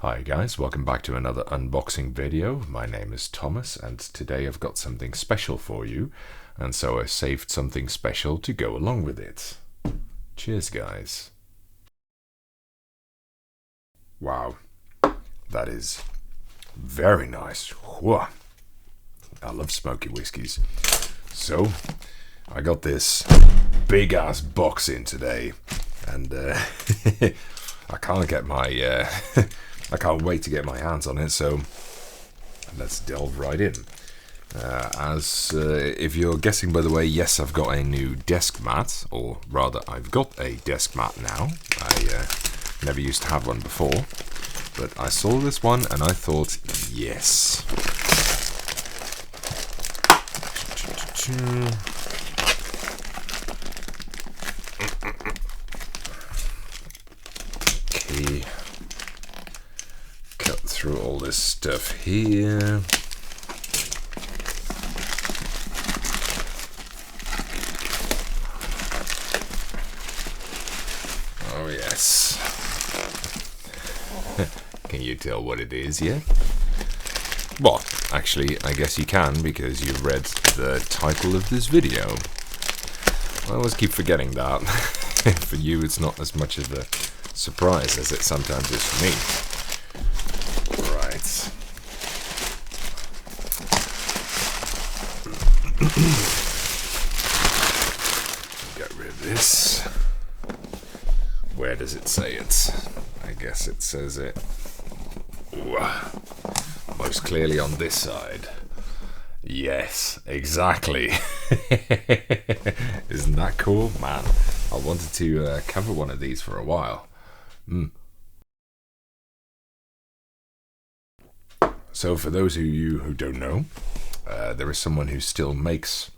Hi guys, welcome back to another unboxing video. My name is Thomas and today I've got something special for you, and so I saved something special to go along with it. Cheers guys. Wow, that is very nice. Whoa. I love smoky whiskies. So I got this big ass box in today and I can't get my I can't wait to get my hands on it, so let's delve right in. If you're guessing by the way, yes, I've got a new desk mat, or rather I've got a desk mat now. I never used to have one before, but I saw this one and I thought, yes. Okay. Cut through all this stuff here. Oh yes. Can you tell what it is yet? Well, actually, I guess you can because you've read the title of this video. I always keep forgetting that. For you, it's not as much of a surprise as it sometimes is for me. Right. Get rid of this. Where does it say it? I guess it says it most clearly on this side. Yes, exactly. Isn't that cool? Man, I wanted to cover one of these for a while. So for those of you who don't know, there is someone who still makes,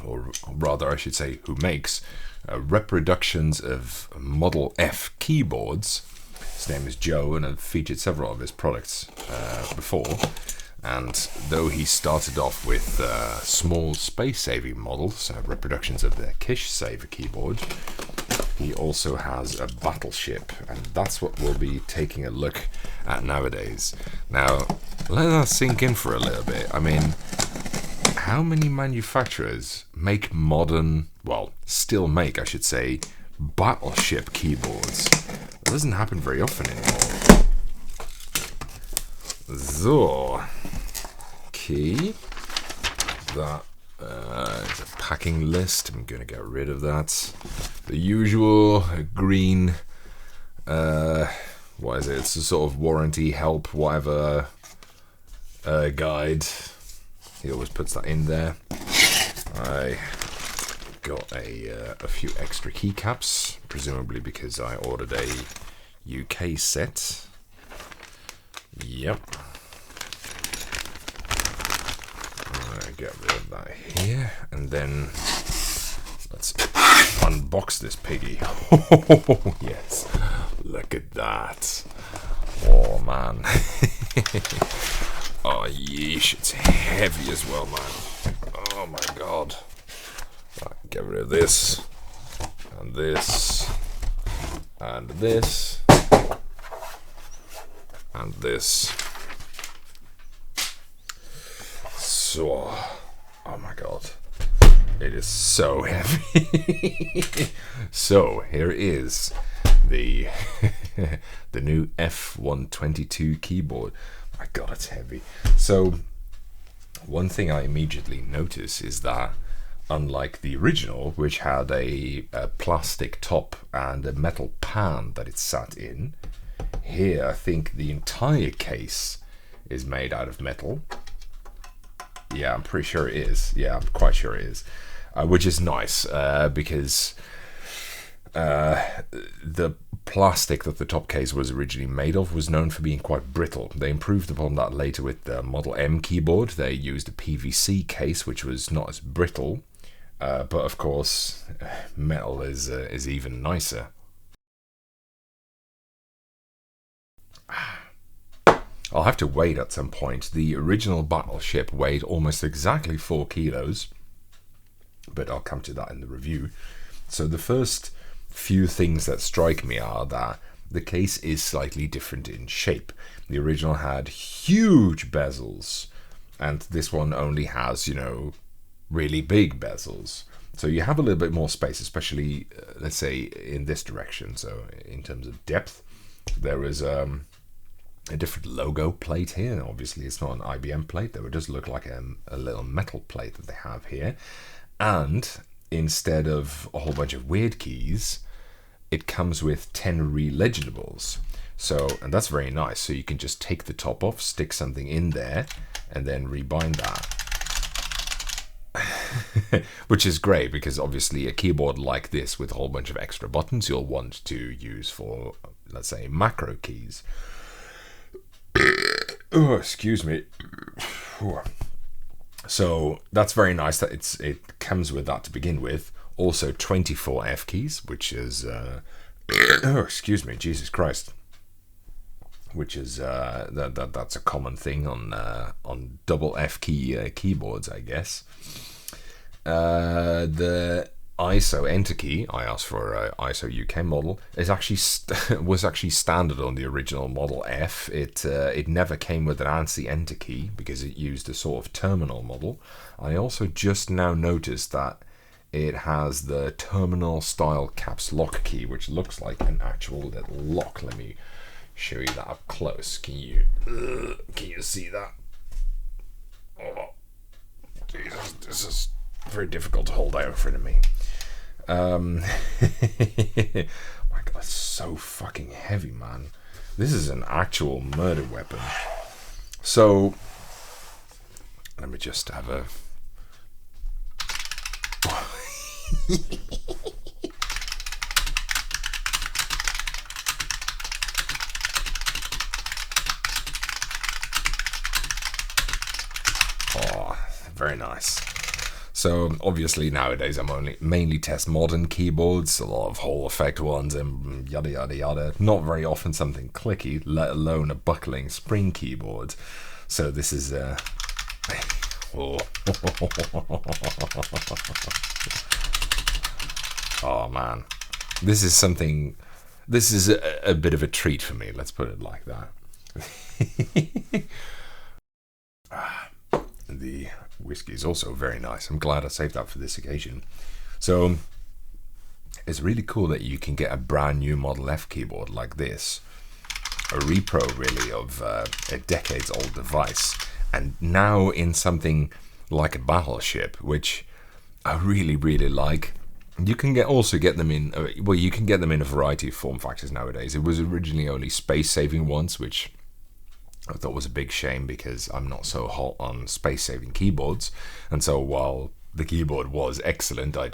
or rather I should say who makes, reproductions of Model F keyboards. His name is Joe and I've featured several of his products before. And though he started off with small space-saving models, reproductions of the KeySaver keyboard, he also has a Battleship, and that's what we'll be taking a look at nowadays. Now, let that sink in for a little bit. I mean, how many manufacturers make modern, well, still make, I should say, Battleship keyboards? That doesn't happen very often anymore. So, okay, that is a packing list. I'm going to get rid of that. The usual green, what is it? It's a sort of warranty, help, whatever guide. He always puts that in there. I got a few extra keycaps, presumably because I ordered a UK set. Yep. Get rid of that here, and then let's unbox this piggy. Oh, yes, look at that. Oh man. Oh yeesh, it's heavy as well, man. Oh my god. Right, get rid of this, and this, and this, and this. So, oh my god, it is so heavy. So here is the the new F122 keyboard. My god, it's heavy. So one thing I immediately notice is that unlike the original, which had a plastic top and a metal pan that it sat in, here I think the entire case is made out of metal. Yeah, I'm pretty sure it is. Yeah, I'm quite sure it is. Which is nice, because the plastic that the top case was originally made of was known for being quite brittle. They improved upon that later with the Model M keyboard. They used a PVC case, which was not as brittle. But of course, metal is even nicer. I'll have to weigh it at some point. The original Battleship weighed almost exactly 4 kilos, but I'll come to that in the review. So the first few things that strike me are that the case is slightly different in shape. The original had huge bezels, and this one only has, you know, really big bezels. So you have a little bit more space, especially, let's say, in this direction. So in terms of depth, there is a different logo plate here. Obviously, it's not an IBM plate. That would just look like a little metal plate that they have here. And instead of a whole bunch of weird keys, it comes with 10 relegiblables. So, and that's very nice. So you can just take the top off, stick something in there, and then rebind that. Which is great, because obviously a keyboard like this with a whole bunch of extra buttons you'll want to use for, let's say, macro keys. Oh, excuse me. So that's very nice that it comes with that to begin with. Also 24 F keys, which is oh, excuse me, Jesus Christ. Which is that's a common thing on double F key keyboards, I guess. The ISO enter key, I asked for a ISO UK model, is actually was actually standard on the original Model F. It never came with an ANSI enter key because it used a sort of terminal model. I also just now noticed that it has the terminal style caps lock key, which looks like an actual little lock. Let me show you that up close. Can you see that? Oh, Jesus, this is very difficult to hold out in front of me. My God, it's so fucking heavy, man. This is an actual murder weapon. So let me just have a oh, very nice. So obviously nowadays I'm mainly test modern keyboards, a lot of Hall effect ones and yada yada yada. Not very often something clicky, let alone a buckling spring keyboard. So this is oh. Oh man, this is something. This is a bit of a treat for me. Let's put it like that. The whiskey is also very nice. I'm glad I saved that for this occasion. So it's really cool that you can get a brand new Model F keyboard like this, a repro really of a decades old device, and now in something like a Battleship, which I really really like. You can also get them in, well, you can get them in a variety of form factors nowadays. It was originally only space saving ones, which I thought was a big shame because I'm not so hot on space saving keyboards. And so while the keyboard was excellent, I'd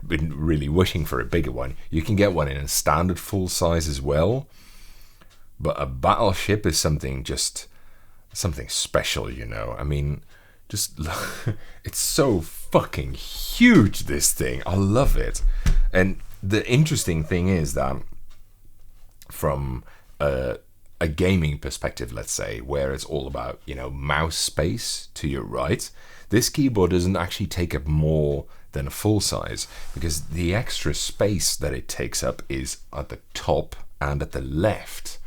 been really wishing for a bigger one. You can get one in a standard full size as well, but a Battleship is something special, you know. I mean, just it's so fucking huge, this thing. I love it. And the interesting thing is that from a gaming perspective, let's say, where it's all about, you know, mouse space to your right, this keyboard doesn't actually take up more than a full size, because the extra space that it takes up is at the top and at the left.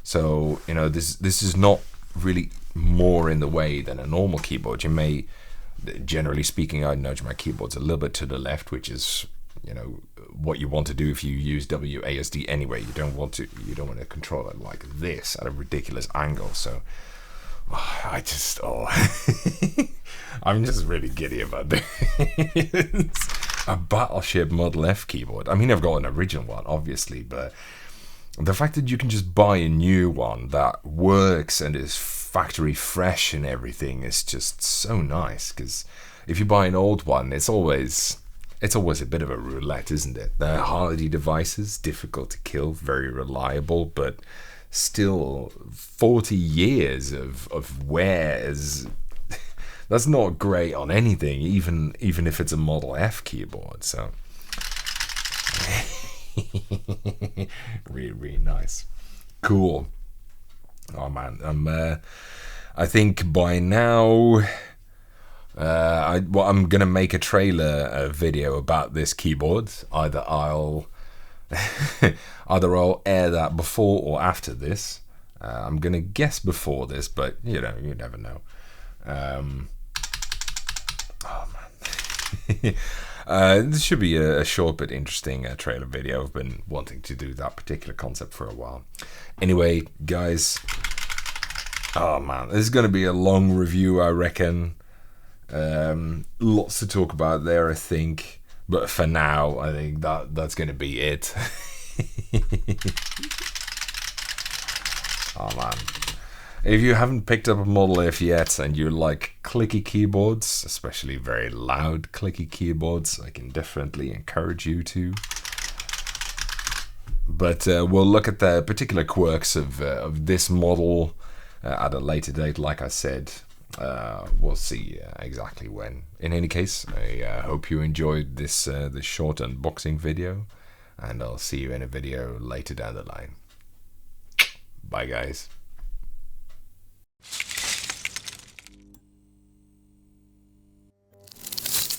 So, you know, this is not really more in the way than a normal keyboard. You may, generally speaking, I nudge my keyboards a little bit to the left, which is, you know, what you want to do if you use WASD anyway. You don't want to control it like this at a ridiculous angle. So I'm just really giddy about this. A Battleship Model F keyboard. I mean, I've got an original one, obviously, but the fact that you can just buy a new one that works and is factory fresh and everything is just so nice. Because if you buy an old one, it's always a bit of a roulette, isn't it? They're hardy devices, difficult to kill, very reliable, but still 40 years of wears. That's not great on anything, even if it's a Model F keyboard. So really, really nice. Cool. Oh man, I think by now I'm gonna make a trailer video about this keyboard. Either I'll Either I'll air that before or after this. I'm gonna guess before this, but you know, you never know. Oh man. This should be a short but interesting trailer video. I've been wanting to do that particular concept for a while. Anyway, guys, oh man, this is going to be a long review, I reckon. Lots to talk about there, I think. But for now, I think that's going to be it. Oh man. If you haven't picked up a Model F yet and you like clicky keyboards, especially very loud clicky keyboards, I can definitely encourage you to. But we'll look at the particular quirks of this model at a later date. Like I said, we'll see exactly when. In any case, I hope you enjoyed this short unboxing video, and I'll see you in a video later down the line. Bye guys.